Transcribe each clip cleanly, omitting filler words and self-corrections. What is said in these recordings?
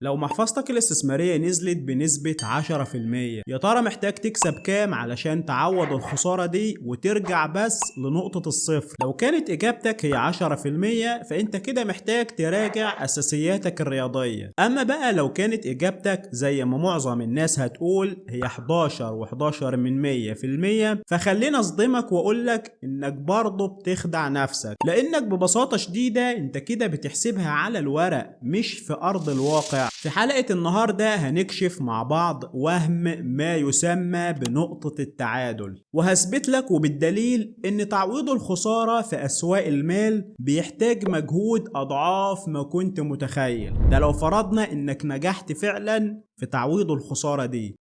لو محفظتك الاستثمارية نزلت بنسبة 10%، يا ترى محتاج تكسب كام علشان تعوض الخسارة دي وترجع بس لنقطة الصفر؟ لو كانت إجابتك هي 10%، فأنت كده محتاج تراجع أساسياتك الرياضية. أما بقى لو كانت إجابتك زي ما معظم الناس هتقول هي 11.11%، فخلينا أصدمك وأقولك إنك برضه بتخدع نفسك، لأنك ببساطة شديدة أنت كده بتحسبها على الورق مش في أرض الواقع. في حلقة النهاردة هنكشف مع بعض وهم ما يسمى بنقطة التعادل، وهثبت لك وبالدليل ان تعويض الخسارة في اسواق المال بيحتاج مجهود اضعاف ما كنت متخيل، ده لو فرضنا انك نجحت فعلا في تعويض الخسارة دي.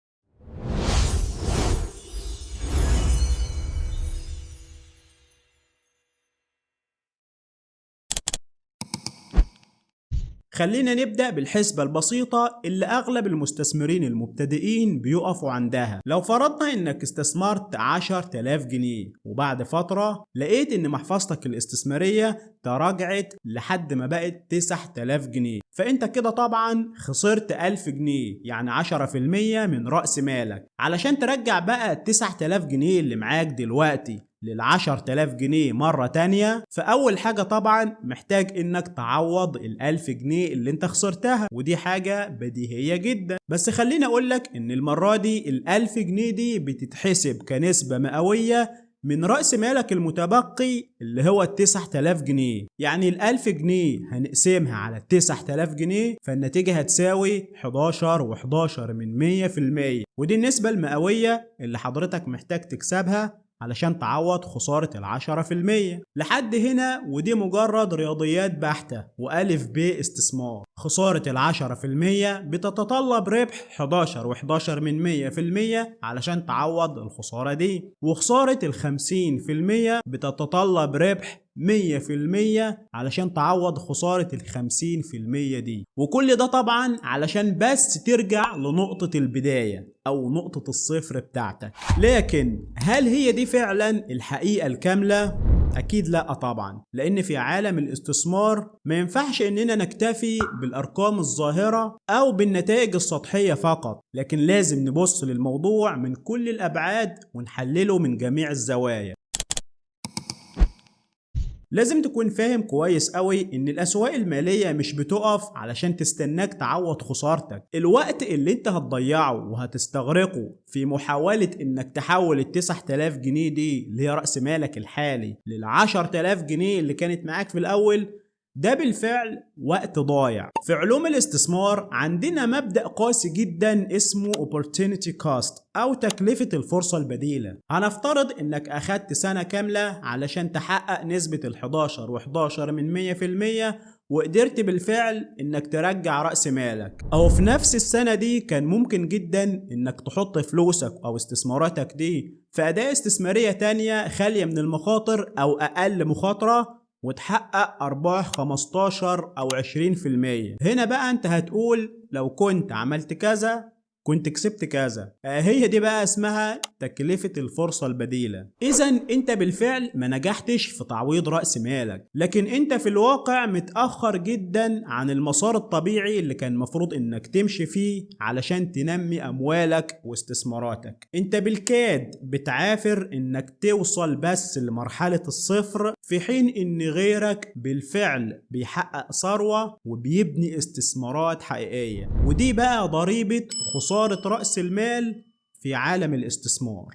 خلينا نبدأ بالحسبة البسيطة اللي أغلب المستثمرين المبتدئين بيقفوا عندها. لو فرضنا إنك استثمرت 10,000 جنيه وبعد فترة لقيت إن محفظتك الاستثمارية تراجعت لحد ما بقت 9,000 جنيه، فأنت كده طبعا خسرت 1000 جنيه، يعني 10% من رأس مالك. علشان ترجع بقى 9,000 جنيه اللي معاك دلوقتي لل10,000 جنيه مرة تانية، فأول حاجة طبعا محتاج إنك تعوض ال1000 جنيه اللي أنت خسرتها، ودي حاجة بديهية جدا. بس خليني أقولك إن المرة دي ال1000 جنيه دي بتتحسب كنسبة مئوية من رأس مالك المتبقي اللي هو ال9,000 جنيه. يعني ال1000 جنيه هنقسمها على ال9,000 جنيه، فالنتيجة هتساوي 11.11%، ودي النسبة المئوية اللي حضرتك محتاج تكسبها علشان تعوض خسارة ال10%. لحد هنا ودي مجرد رياضيات بحتة وألف ب استثمار. خسارة ال10% بتتطلب ربح 11.11% علشان تعوض الخسارة دي، وخسارة ال50% بتتطلب ربح 100% علشان تعوض خسارة ال50% دي. وكل ده طبعا علشان بس ترجع لنقطة البداية أو نقطة الصفر بتاعتك. لكن هل هي دي فعلا الحقيقة الكاملة؟ أكيد لأ طبعا، لأن في عالم الاستثمار ما ينفعش إننا نكتفي بالأرقام الظاهرة أو بالنتائج السطحية فقط، لكن لازم نبص للموضوع من كل الأبعاد ونحلله من جميع الزوايا. لازم تكون فاهم كويس قوي ان الاسواق المالية مش بتقف علشان تستناك تعوض خسارتك. الوقت اللي انت هتضيعه وهتستغرقه في محاولة انك تحول ال9,000 جنيه دي اللي هي رأس مالك الحالي لل10,000 جنيه اللي كانت معاك في الاول، ده بالفعل وقت ضايع. في علوم الاستثمار عندنا مبدأ قاسي جدا اسمه opportunity cost أو تكلفة الفرصة البديلة. هنفترض إنك أخدت سنة كاملة علشان تحقق نسبة ال11.11% وقدرت بالفعل إنك ترجع رأس مالك، أو في نفس السنة دي كان ممكن جدا إنك تحط فلوسك أو استثماراتك دي في أداة استثمارية تانية خالية من المخاطر أو أقل مخاطرة وتحقق أرباح 15 أو 20%. هنا بقى أنت هتقول لو كنت عملت كذا كنت كسبت كذا. هي دي بقى اسمها تكلفة الفرصة البديلة. إذا أنت بالفعل ما نجحتش في تعويض رأس مالك، لكن أنت في الواقع متأخر جدا عن المسار الطبيعي اللي كان مفروض إنك تمشي فيه علشان تنمي أموالك واستثماراتك. أنت بالكاد بتعافر إنك توصل بس لمرحلة الصفر، في حين إن غيرك بالفعل بيحقق ثروة وبيبني استثمارات حقيقية. ودي بقى ضريبة خسارة رأس المال في عالم الاستثمار.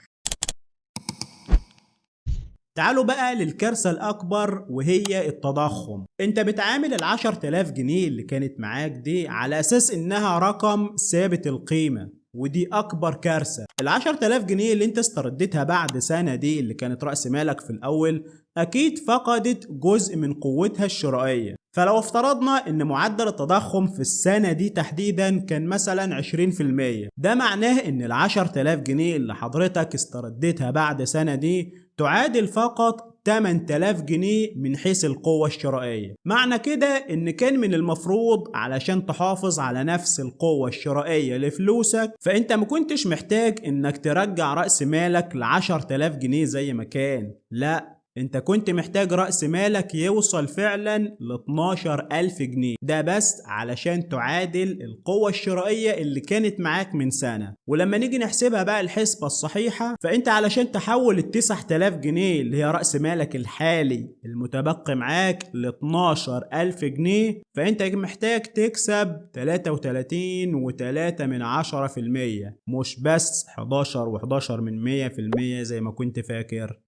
تعالوا بقى للكارثة الأكبر وهي التضخم. أنت بتعامل ال10,000 جنيه اللي كانت معاك دي على أساس إنها رقم ثابت القيمة، ودي أكبر كارثة. ال10,000 جنيه اللي أنت استرديتها بعد سنة دي اللي كانت رأس مالك في الأول أكيد فقدت جزء من قوتها الشرائية. فلو افترضنا ان معدل التضخم في السنة دي تحديدا كان مثلا 20%، ده معناه ان ال10,000 جنيه اللي حضرتك استرديتها بعد سنة دي تعادل فقط 8,000 جنيه من حيث القوة الشرائية. معنى كده ان كان من المفروض علشان تحافظ على نفس القوة الشرائية لفلوسك فانت ما كنتش محتاج انك ترجع رأس مالك ل10,000 جنيه زي ما كان، لا، انت كنت محتاج رأس مالك يوصل فعلا ل 12,000 جنيه، ده بس علشان تعادل القوة الشرائية اللي كانت معاك من سنة. ولما نيجي نحسبها بقى الحسبة الصحيحة، فانت علشان تحول ال 9000 جنيه اللي هي رأس مالك الحالي المتبقي معاك ل 12,000 جنيه، فانت محتاج تكسب 33.3%، مش بس 11.11% زي ما كنت فاكر.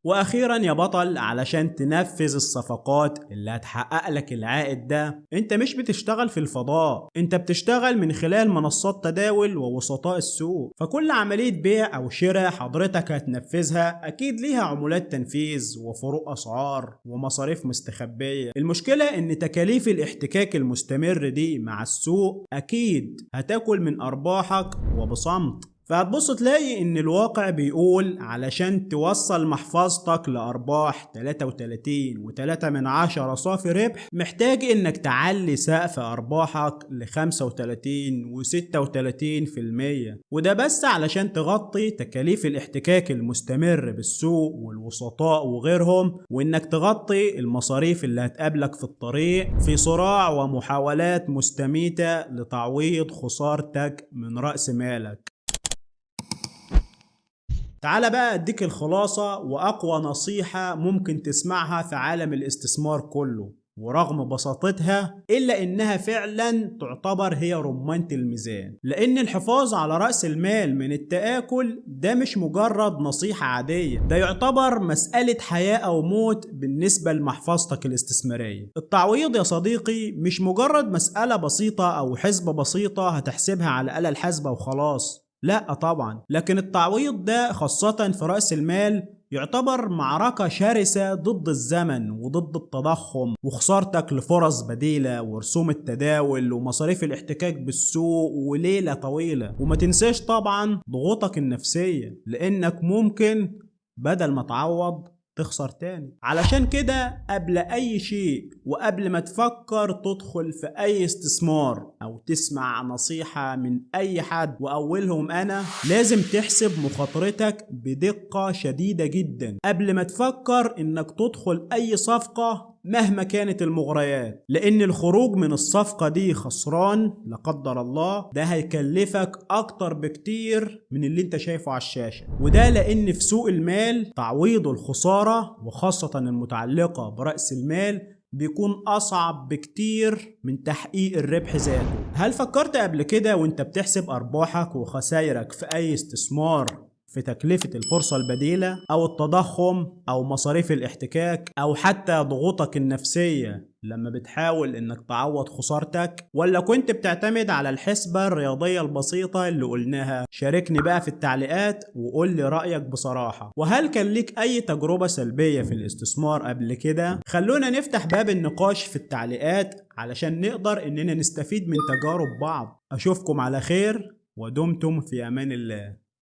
واخيرا يا بطل، علشان تنفذ الصفقات اللي هتحقق لك العائد ده، انت مش بتشتغل في الفضاء، انت بتشتغل من خلال منصات تداول ووسطاء السوق. فكل عملية بيع او شراء حضرتك هتنفذها اكيد ليها عمولات تنفيذ وفروق اسعار ومصاريف مستخبية. المشكلة ان تكاليف الاحتكاك المستمر دي مع السوق اكيد هتاكل من ارباحك وبصمت. فهتبص تلاقي ان الواقع بيقول علشان توصل محفظتك لارباح 33.3 صافي ربح، محتاج انك تعلي سقف ارباحك ل 35.36%، وده بس علشان تغطي تكاليف الاحتكاك المستمر بالسوق والوسطاء وغيرهم، وانك تغطي المصاريف اللي هتقابلك في الطريق في صراع ومحاولات مستميتة لتعويض خسارتك من رأس مالك. تعال بقى اديك الخلاصة واقوى نصيحة ممكن تسمعها في عالم الاستثمار كله، ورغم بساطتها الا انها فعلا تعتبر هي رمانة الميزان. لان الحفاظ على رأس المال من التآكل ده مش مجرد نصيحة عادية، ده يعتبر مسألة حياة او موت بالنسبة لمحفظتك الاستثمارية. التعويض يا صديقي مش مجرد مسألة بسيطة او حسبة بسيطة هتحسبها على الآلة الحاسبة وخلاص، لا طبعا. لكن التعويض ده خاصة في رأس المال يعتبر معركة شرسة ضد الزمن وضد التضخم وخسارتك لفرص بديلة ورسوم التداول ومصاريف الاحتكاك بالسوق وليلة طويلة. وما تنساش طبعا ضغوطك النفسية، لانك ممكن بدل ما تعوض تخسر تاني. علشان كده قبل اي شيء وقبل ما تفكر تدخل في اي استثمار او تسمع نصيحة من اي حد واولهم انا، لازم تحسب مخاطرتك بدقة شديدة جدا قبل ما تفكر انك تدخل اي صفقة مهما كانت المغريات. لان الخروج من الصفقة دي خسران لا قدر الله ده هيكلفك اكتر بكتير من اللي انت شايفه على الشاشة. وده لان في سوق المال تعويض الخسارة وخاصة المتعلقة برأس المال بيكون أصعب بكتير من تحقيق الربح ذاته. هل فكرت قبل كده وانت بتحسب أرباحك وخسائرك في أي استثمار في تكلفة الفرصة البديلة أو التضخم أو مصاريف الاحتكاك أو حتى ضغوطك النفسية لما بتحاول انك تعوض خسارتك؟ ولا كنت بتعتمد على الحسبة الرياضية البسيطة اللي قلناها؟ شاركني بقى في التعليقات وقول لي رأيك بصراحة. وهل كان ليك اي تجربة سلبية في الاستثمار قبل كده؟ خلونا نفتح باب النقاش في التعليقات علشان نقدر اننا نستفيد من تجارب بعض. اشوفكم على خير ودمتم في امان الله.